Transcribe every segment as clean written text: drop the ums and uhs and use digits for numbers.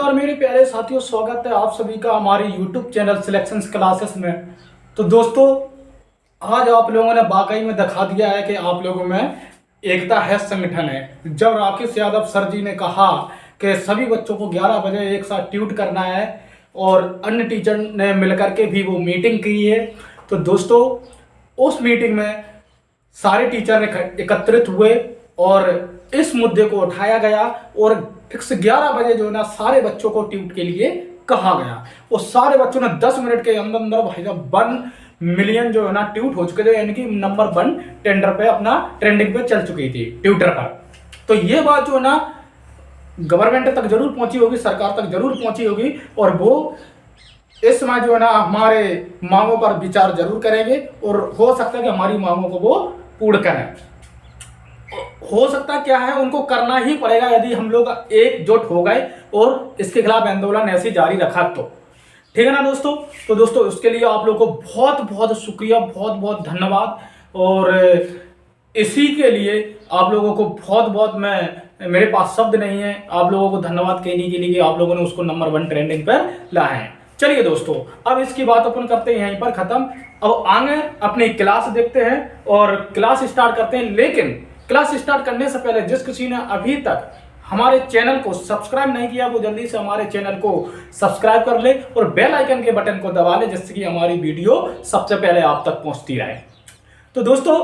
नमस्कार मेरे प्यारे साथियों, स्वागत है आप सभी का हमारे YouTube चैनल सिलेक्शंस क्लासेस में। तो दोस्तों, आज आप लोगों ने वाकई में दिखा दिया है कि आप लोगों में एकता है, संगठन है। जब राकेश यादव सर जी ने कहा कि सभी बच्चों को 11 बजे एक साथ ट्यूट करना है और अन्य टीचर ने मिलकर के भी वो मीटिंग की है, तो दोस्तों उस मीटिंग में सारे टीचर एकत्रित हुए और इस मुद्दे को उठाया गया और फिक्स 11 बजे जो है ना सारे बच्चों को ट्यूट के लिए कहा गया। और सारे बच्चों ने 10 मिनट के अंदर अंदर भाई साहब 1 मिलियन जो है ना ट्यूट हो चुके थे, यानी कि नंबर 1 टेंडर पे अपना ट्रेंडिंग पे चल चुकी थी ट्यूटर पर। तो ये बात जो है ना गवर्नमेंट तक जरूर पहुंची होगी, सरकार तक जरूर पहुंची होगी, और वो इस समय जो है ना हमारे मांगों पर विचार जरूर करेंगे और हो सकता है कि हमारी मांगों को वो पूर्ण करें। हो सकता क्या है, उनको करना ही पड़ेगा यदि हम लोग एकजुट हो गए और इसके खिलाफ आंदोलन ऐसे जारी रखा तो। ठीक है ना दोस्तों। तो दोस्तों उसके लिए आप लोगों को बहुत बहुत शुक्रिया, बहुत बहुत धन्यवाद। और इसी के लिए आप लोगों को बहुत बहुत मेरे पास शब्द नहीं है आप लोगों को धन्यवाद कहने के लिए कि आप लोगों ने उसको नंबर 1 ट्रेंडिंग पर लाए हैं। चलिए दोस्तों, अब इसकी बात अपन करते हैं यहीं पर खत्म। अब आगे अपनी क्लास देखते हैं और क्लास स्टार्ट करते हैं। लेकिन क्लास स्टार्ट करने से पहले जिस किसी ने अभी तक हमारे चैनल को सब्सक्राइब नहीं किया वो जल्दी से हमारे चैनल को सब्सक्राइब कर ले और बेल आइकन के बटन को दबा ले, जिससे कि हमारी वीडियो सबसे पहले आप तक पहुंचती रहे। तो दोस्तों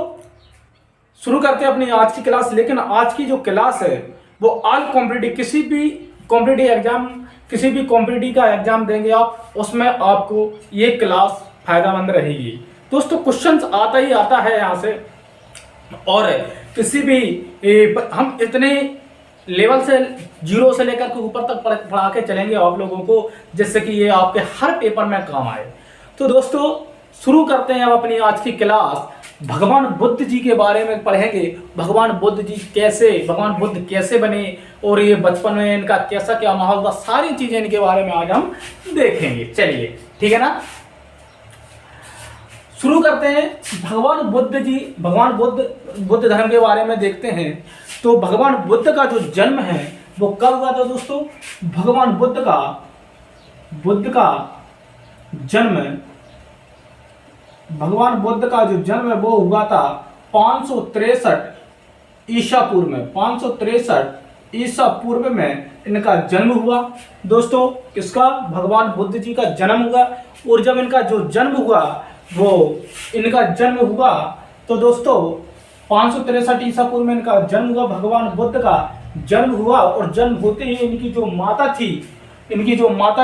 शुरू करते हैं अपनी आज की क्लास। लेकिन आज की जो क्लास है वो ऑल कॉम्पिटिटिव, किसी भी कॉम्पिटिटिव एग्जाम, किसी भी कॉम्पिटिटिव का एग्जाम देंगे आप, उसमें आपको ये क्लास फायदेमंद रहेगी। दोस्तों क्वेश्चंस आता ही आता है यहाँ से, और किसी भी हम इतने लेवल से 0 से लेकर के ऊपर तक पढ़ा के चलेंगे आप लोगों को, जिससे कि ये आपके हर पेपर में काम आए। तो दोस्तों शुरू करते हैं अब अपनी आज की क्लास। भगवान बुद्ध जी के बारे में पढ़ेंगे। भगवान बुद्ध जी भगवान बुद्ध कैसे बने और ये बचपन में इनका कैसा क्या माहौल था, सारी चीजें इनके बारे में आज हम देखेंगे। चलिए ठीक है ना, शुरू करते हैं। भगवान बुद्ध धर्म के बारे में देखते हैं। तो भगवान बुद्ध का जो जन्म है वो कब हुआ था दोस्तों? भगवान बुद्ध का जो जन्म है वो हुआ था 563 ईसा पूर्व में। 563 ईसा पूर्व में इनका जन्म हुआ दोस्तों। किसका? भगवान बुद्ध जी का जन्म हुआ। और जब इनका जो जन्म हुआ तो दोस्तों 563 ईसा पूर्व में इनका जन्म हुआ, भगवान बुद्ध का जन्म हुआ। और जन्म होते ही इनकी जो माता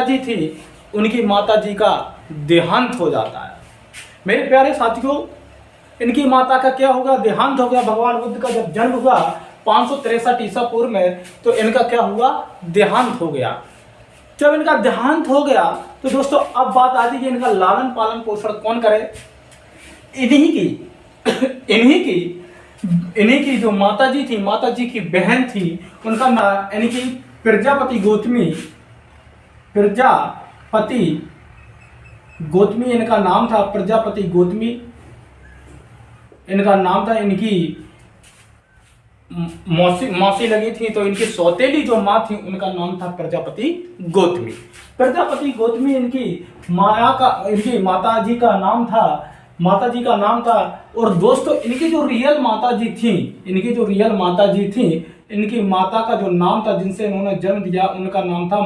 जी थी, उनकी माता जी का देहांत हो जाता है। मेरे प्यारे साथियों, इनकी माता का क्या होगा? देहांत हो गया। भगवान बुद्ध का जब जन्म हुआ 563 ईसा पूर्व में, तो इनका क्या हुआ? देहांत हो गया। जब इनका देहांत हो गया तो दोस्तों अब बात आती है कि इनका लालन पालन पोषण कौन करे? इन्हीं की जो माता जी की बहन थी, उनका नाम यानी कि प्रजापति गौतमी इनका नाम था। प्रजापति गौतमी इनका नाम था। इनकी मौसी लगी थी, तो इनकी सौतेली जो माँ थी उनका नाम था प्रजापति गौतमी। प्रजापति गौतमी इनकी माता जी का नाम था। और दोस्तों इनकी जो रियल माता जी थी, इनकी माता का जो नाम था जिनसे इन्होंने जन्म दिया, उनका नाम था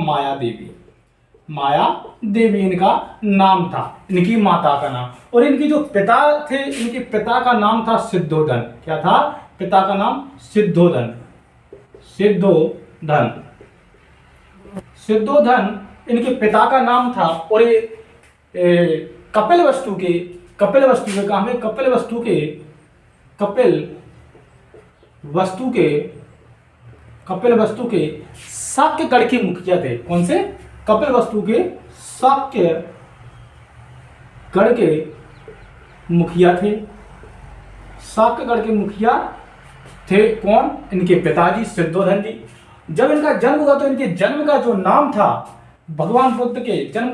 माया देवी इनका नाम था, इनकी माता का नाम। और इनकी जो पिता थे, इनके पिता का नाम था सिद्धोधन। क्या था? पिता का नाम सिद्धोधन इनके पिता का नाम था। और ये कपिलवस्तु के शाक्यगढ़ के मुखिया थे। कौन से? कपिलवस्तु के शाक्यगढ़ के मुखिया थे। कौन? इनके पिताजी सिद्धोधन जी। जब इनका जन्म हुआ तो इनके जन्म का जो नाम था, भगवान बुद्ध के जन्म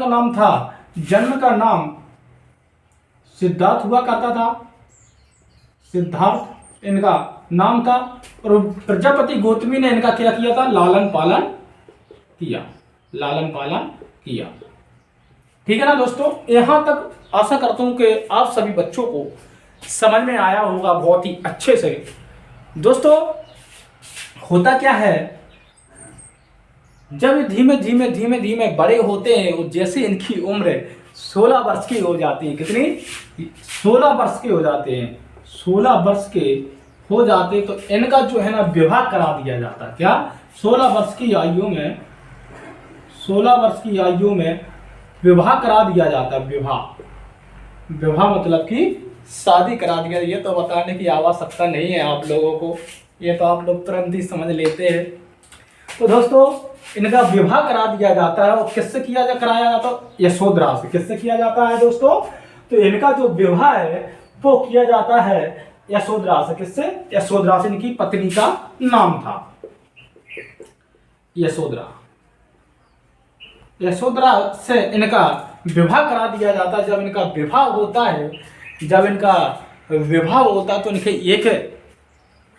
का नाम सिद्धार्थ हुआ करता था। सिद्धार्थ इनका नाम था। और प्रजापति गौतमी ने इनका क्या किया था? लालन पालन किया। लालन पालन किया। ठीक है ना दोस्तों, यहाँ तक आशा करता हूँ कि आप सभी बच्चों को समझ में आया होगा बहुत ही अच्छे से। दोस्तों होता क्या है, जब धीमे धीमे धीमे धीमे बड़े होते हैं और जैसे इनकी उम्र 16 वर्ष की हो जाती है, कितनी, 16 वर्ष के हो जाते हैं, 16 वर्ष के हो जाते तो इनका जो है ना विवाह करा दिया जाता। क्या, 16 वर्ष की आयु में, 16 वर्ष की आयु में विवाह करा दिया जाता। विवाह, विवाह मतलब कि शादी करा दिया। ये तो बताने की आवश्यकता नहीं है आप लोगों को, ये तो आप लोग तुरंत ही समझ लेते हैं। तो दोस्तों इनका विवाह करा दिया जाता है, और किससे कराया जाता है, यशोधरा से। किससे किया जाता है दोस्तों, तो इनका जो विवाह है वो किया जाता है यशोधरा से। किससे, यशोधरा से। इनकी पत्नी का नाम था यशोधरा। यशोधरा से इनका विवाह करा दिया जाता है। जब इनका विवाह होता है, जब इनका विवाह होता है तो इनके एक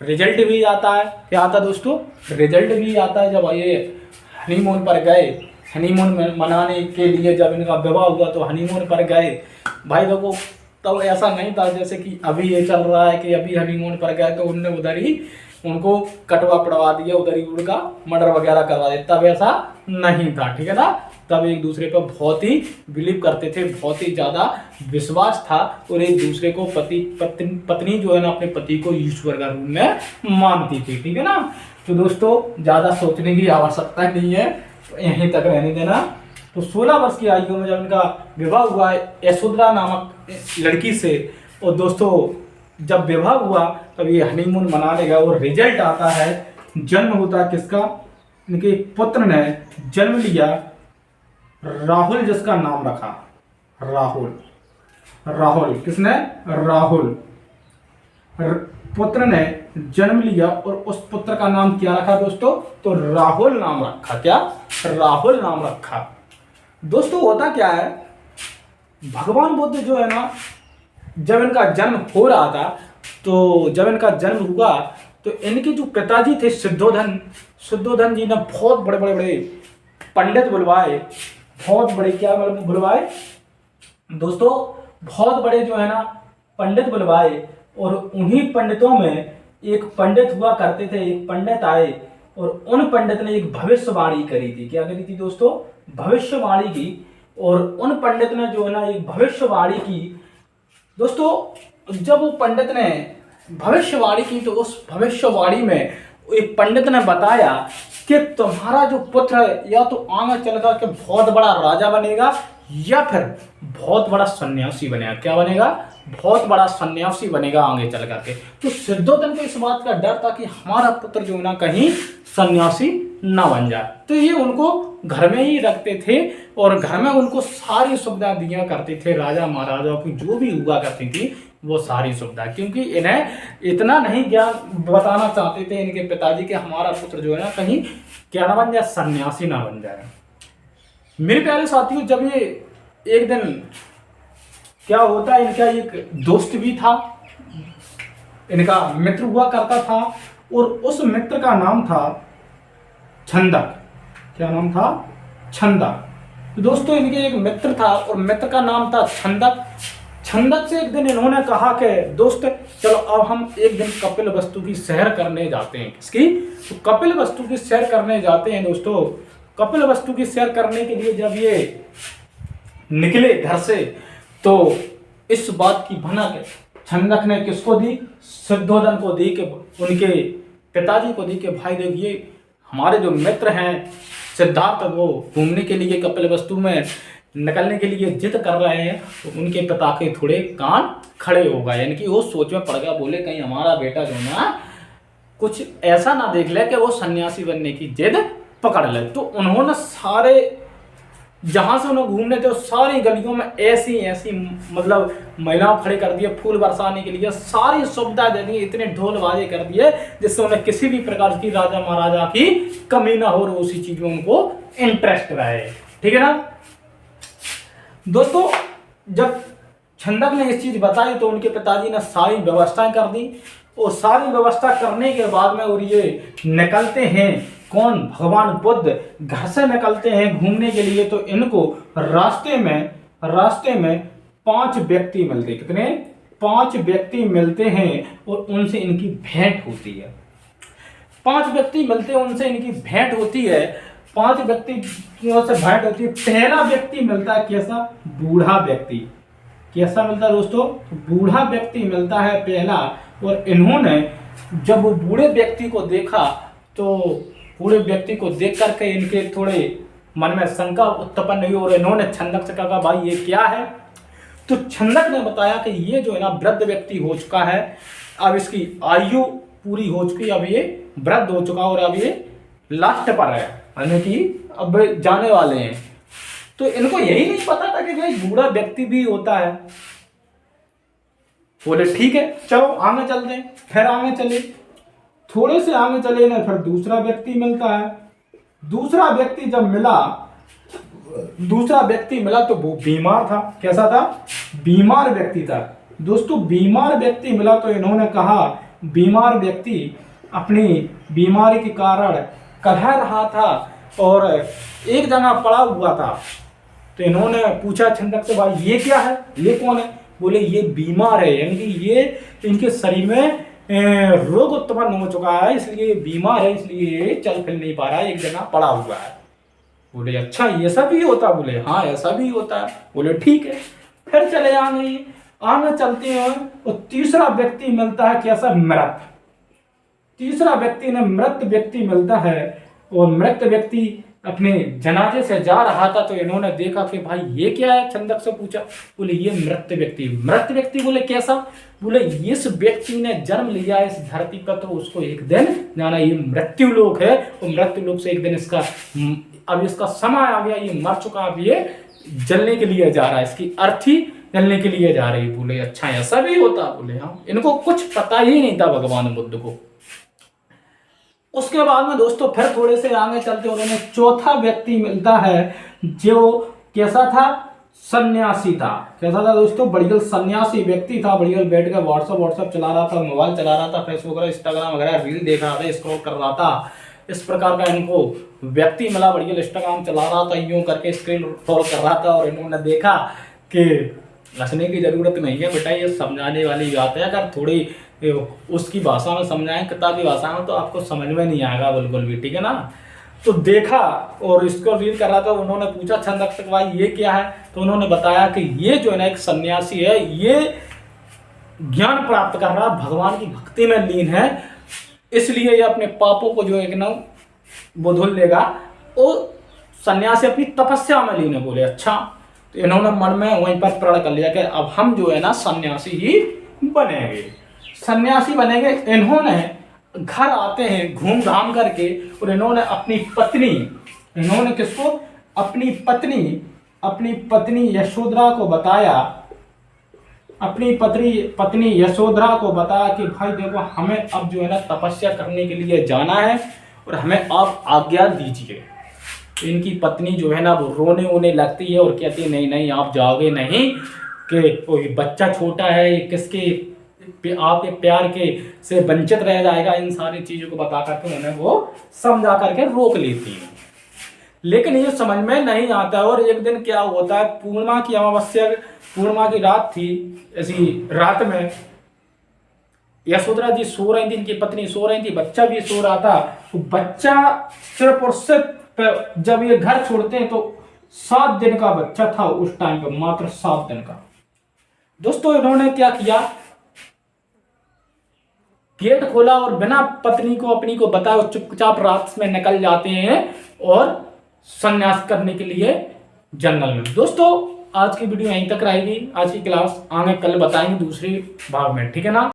रिजल्ट भी आता है। क्या आता है दोस्तों, रिजल्ट भी आता है। जब ये हनीमून पर गए, हनीमून मनाने के लिए जब इनका विवाह हुआ तो हनीमून पर गए। भाई देखो तब ऐसा नहीं था जैसे कि अभी ये चल रहा है कि अभी हनीमून पर गए तो उनने उधर ही उनको कटवा पड़वा दिया, उधर ही उनका मर्डर वगैरह करवा दिया। तब ऐसा नहीं था, ठीक है ना। तब एक दूसरे पर बहुत ही बिलीव करते थे, बहुत ही ज़्यादा विश्वास था, और एक दूसरे को पत्नी जो है ना अपने पति को ईश्वर का रूप में मानती थी। ठीक है ना। तो दोस्तों ज़्यादा सोचने की आवश्यकता नहीं है, तो यहीं तक रहने देना। तो 16 वर्ष की आयु में जब इनका विवाह हुआ यशोधरा नामक लड़की से, और दोस्तों जब विवाह हुआ तब ये हनीमून मनाने गया, और रिजल्ट आता है, जन्म होता है किसका, इनके पुत्र ने जन्म लिया राहुल, जिसका नाम रखा राहुल। राहुल किसने, राहुल पुत्र ने जन्म लिया, और उस पुत्र का नाम क्या रखा दोस्तों, तो राहुल नाम रखा। क्या, राहुल नाम रखा। दोस्तों होता क्या है, भगवान बुद्ध जो है ना, जब इनका जन्म हो रहा था, तो जब इनका जन्म हुआ तो इनके जो पिताजी थे शुद्धोधन जी ने बहुत बड़े बड़े बड़े पंडित बुलवाए, बहुत बड़े क्या बुलवाए दोस्तों, बहुत बड़े जो है ना पंडित बुलवाए। और उन्हीं पंडितों में एक पंडित हुआ करते थे, एक पंडित आए और उन पंडित ने एक भविष्यवाणी करी थी। क्या करी थी दोस्तों, भविष्यवाणी की। और उन पंडित ने जो है ना एक भविष्यवाणी की दोस्तों। जब वो पंडित ने भविष्यवाणी की तो उस भविष्यवाणी में एक पंडित ने बताया कि तुम्हारा जो पुत्र है या तो आगे चलकर के बहुत बड़ा राजा बनेगा या फिर बहुत बड़ा सन्यासी बनेगा। क्या बनेगा, बहुत बड़ा सन्यासी बनेगा आगे चल करके। तो शुद्धोधन को इस बात का डर था कि हमारा पुत्र जो ना कहीं सन्यासी ना बन जाए। तो ये उनको घर में ही रखते थे और घर में उनको सारी सुविधा दिया करते थे। राजा महाराजाओं की जो भी हुआ करती थी वो सारी सुविधा, क्योंकि इन्हें इतना नहीं ज्ञान बताना चाहते थे इनके पिताजी के हमारा पुत्र जो है ना कहीं क्या ना बन जाए, सन्यासी ना बन जाए। मेरे प्यारे साथियों, जब ये एक दिन क्या होता है, इनका एक दोस्त भी था, इनका मित्र हुआ करता था और उस मित्र का नाम था छंदक। क्या नाम था, छंदक। तो दोस्तों इनके एक मित्र था और मित्र का नाम था छंदक। छंदक से एक दिन इन्होंने कहा कि दोस्त चलो अब हम एक दिन कपिल वस्तु की सैर करने जाते हैं। किसकी, तो कपिल वस्तु की सैर करने जाते हैं। दोस्तों कपिल वस्तु की सैर करने के लिए जब ये निकले घर से तो इस बात की भनक छंदक ने किसको दी, शुद्धोधन को दी कि उनके पिताजी को दी कि भाई देखिए हमारे जो मित्र हैं सिद्धार्थ वो घूमने के लिए कपिल वस्तु में निकलने के लिए जिद कर रहे हैं। तो उनके पिता के थोड़े कान खड़े हो गए, यानी कि वो सोच में पड़ गया, बोले कहीं हमारा बेटा जो ना कुछ ऐसा ना देख ले कि वो सन्यासी बनने की जिद पकड़ ले। तो उन्होंने सारे जहां से उन्हें घूमने थे सारी गलियों में ऐसी ऐसी मतलब महिलाओं खड़े कर दिए फूल बरसाने के लिए, सारी सुविधा दे दी, इतने ढोल बाजे कर दिए जिससे उन्हें किसी भी प्रकार की राजा महाराजा की कमी ना हो और उसी चीज में उनको इंटरेस्ट रहे। ठीक है ना दोस्तों। जब छंदक ने इस चीज बताई तो उनके पिताजी ने सारी व्यवस्थाएं कर दी और सारी व्यवस्था करने के बाद में और ये निकलते हैं कौन, भगवान बुद्ध घर से निकलते हैं घूमने के लिए, तो इनको रास्ते में 5 व्यक्ति मिलते। कितने? 5 व्यक्ति मिलते हैं और उनसे इनकी भेंट होती है। 5 व्यक्ति मिलते हैं, उनसे इनकी भेंट होती है। 5 व्यक्ति से भेंट होती है। पहला व्यक्ति मिलता है कैसा? बूढ़ा व्यक्ति। कैसा मिलता है दोस्तों? बूढ़ा व्यक्ति मिलता है पहला। और इन्होंने जब वो बूढ़े व्यक्ति को देखा तो बूढ़े व्यक्ति को देख करके इनके थोड़े मन में शंका उत्पन्न हुई और इन्होंने छंदक से कहा, भाई ये क्या है? तो छंदक ने बताया कि ये जो है ना वृद्ध व्यक्ति हो चुका है, अब इसकी आयु पूरी हो चुकी, अब ये वृद्ध हो चुका और अब ये लास्ट पर है, यानी कि अब जाने वाले हैं। तो इनको यही नहीं पता था कि भाई बूढ़ा व्यक्ति भी होता है। बोले ठीक है चलो आगे चलते हैं। फिर आगे चले, थोड़े से आगे चले ना, फिर दूसरा व्यक्ति मिलता है। दूसरा व्यक्ति जब मिला, दूसरा व्यक्ति मिला तो वो बीमार था। कैसा था? बीमार व्यक्ति था। दोस्तों बीमार व्यक्ति मिला तो इन्होंने कहा, बीमार व्यक्ति अपनी बीमारी के कारण कलह रहा था और एक जगह पड़ा हुआ था। तो इन्होंने पूछा छंदक से, भाई ये क्या है, ये कौन है? बोले ये बीमार है, यानी कि ये इनके शरीर में रोग उत्पन्न हो चुका है, इसलिए बीमार है, इसलिए चल फिर नहीं पा रहा है, एक जगह पड़ा हुआ है। बोले अच्छा ये सब भी होता? बोले हाँ ऐसा भी होता है। बोले ठीक है। फिर चले आगे चलते हैं और तीसरा व्यक्ति मिलता है कैसा? मृत। तीसरा व्यक्ति ने मृत व्यक्ति मिलता है और मृत व्यक्ति अपने जनाजे से जा रहा था। तो इन्होंने देखा कि भाई ये क्या है? छंदक से पूछा। बोले ये मृत व्यक्ति। मृत व्यक्ति बोले कैसा? बोले इस व्यक्ति ने जन्म लिया इस धरती पर, तो उसको एक दिन जाना, ये मृत्यु लोक है और मृत्यु लोक से एक दिन इसका अब इसका समय आ गया, ये मर चुका, अब ये जलने के लिए जा रहा है, इसकी अर्थी जलने के लिए जा रही। बोले अच्छा ऐसा भी होता? बोले हाँ। इनको कुछ पता ही नहीं था भगवान बुद्ध को। उसके बाद में दोस्तों फिर थोड़े से आगे चलते उन्होंने चौथा व्यक्ति मिलता है जो कैसा था? सन्यासी था। कैसा था दोस्तों? बढ़िया सन्यासी व्यक्ति था। बढ़िया बैठ कर व्हाट्सएप चला रहा था, मोबाइल चला रहा था, फेसबुक वगैरह इंस्टाग्राम वगैरह रील देख रहा था, स्क्रॉल कर रहा था। इस प्रकार का इनको व्यक्ति मिला, बढ़िया इंस्टाग्राम चला रहा था, यूं करके स्क्रीन रोल कर रहा था। और इन्होंने देखा कि हंसने की जरूरत नहीं है बेटा, ये समझाने वाली बात है। अगर थोड़ी उसकी भाषा में समझाएं, किताबी भाषा में, तो आपको समझ में नहीं आएगा बिल्कुल भी, ठीक है ना। तो देखा और इसको रील कर रहा था। उन्होंने पूछा छंदक से, भाई ये क्या है? तो उन्होंने बताया कि ये जो है ना एक सन्यासी है, ये ज्ञान प्राप्त कर रहा, भगवान की भक्ति में लीन है, इसलिए ये अपने पापों को जो एक ना वो धुल लेगा। और सन्यासी अपनी तपस्या में लीन है। बोले अच्छा। तो इन्होंने मन में वहीं पर प्रण कर लिया कि अब हम जो है ना सन्यासी ही बनेंगे, सन्यासी बनेंगे। इन्होंने घर आते हैं घूम घाम करके और इन्होंने अपनी पत्नी, इन्होंने किसको? अपनी पत्नी यशोधरा को बताया, अपनी पत्नी यशोधरा को बताया कि भाई देखो हमें अब जो है ना तपस्या करने के लिए जाना है और हमें आप आज्ञा दीजिए। इनकी पत्नी जो है ना वो रोने लगती है और कहती है नहीं नहीं आप जाओगे नहीं, कि कोई बच्चा छोटा है, किसके आपके प्यार के से वंचित रह जाएगा। इन सारी चीजों को बता करके उन्हें वो समझा करके रोक लेती है। लेकिन ये समझ में नहीं आता। और एक दिन क्या होता है, पूर्णिमा की अमावस्या, पूर्णिमा की रात थी। ऐसी रात में यशोधरा जी सो रही थी, इनकी पत्नी सो रही थी, बच्चा भी सो रहा था। तो बच्चा सिर्फ और सिर्फ जब ये घर छोड़ते हैं तो 7 दिन का बच्चा था उस टाइम पे, मात्र 7 दिन का। दोस्तों इन्होंने क्या किया, गेट खोला और बिना पत्नी को अपनी को बताए चुपचाप रात में निकल जाते हैं और संन्यास करने के लिए जंगल में। दोस्तों आज की वीडियो यहीं तक रहेगी। आज की क्लास आगे कल बताएंगे दूसरी भाग में, ठीक है ना।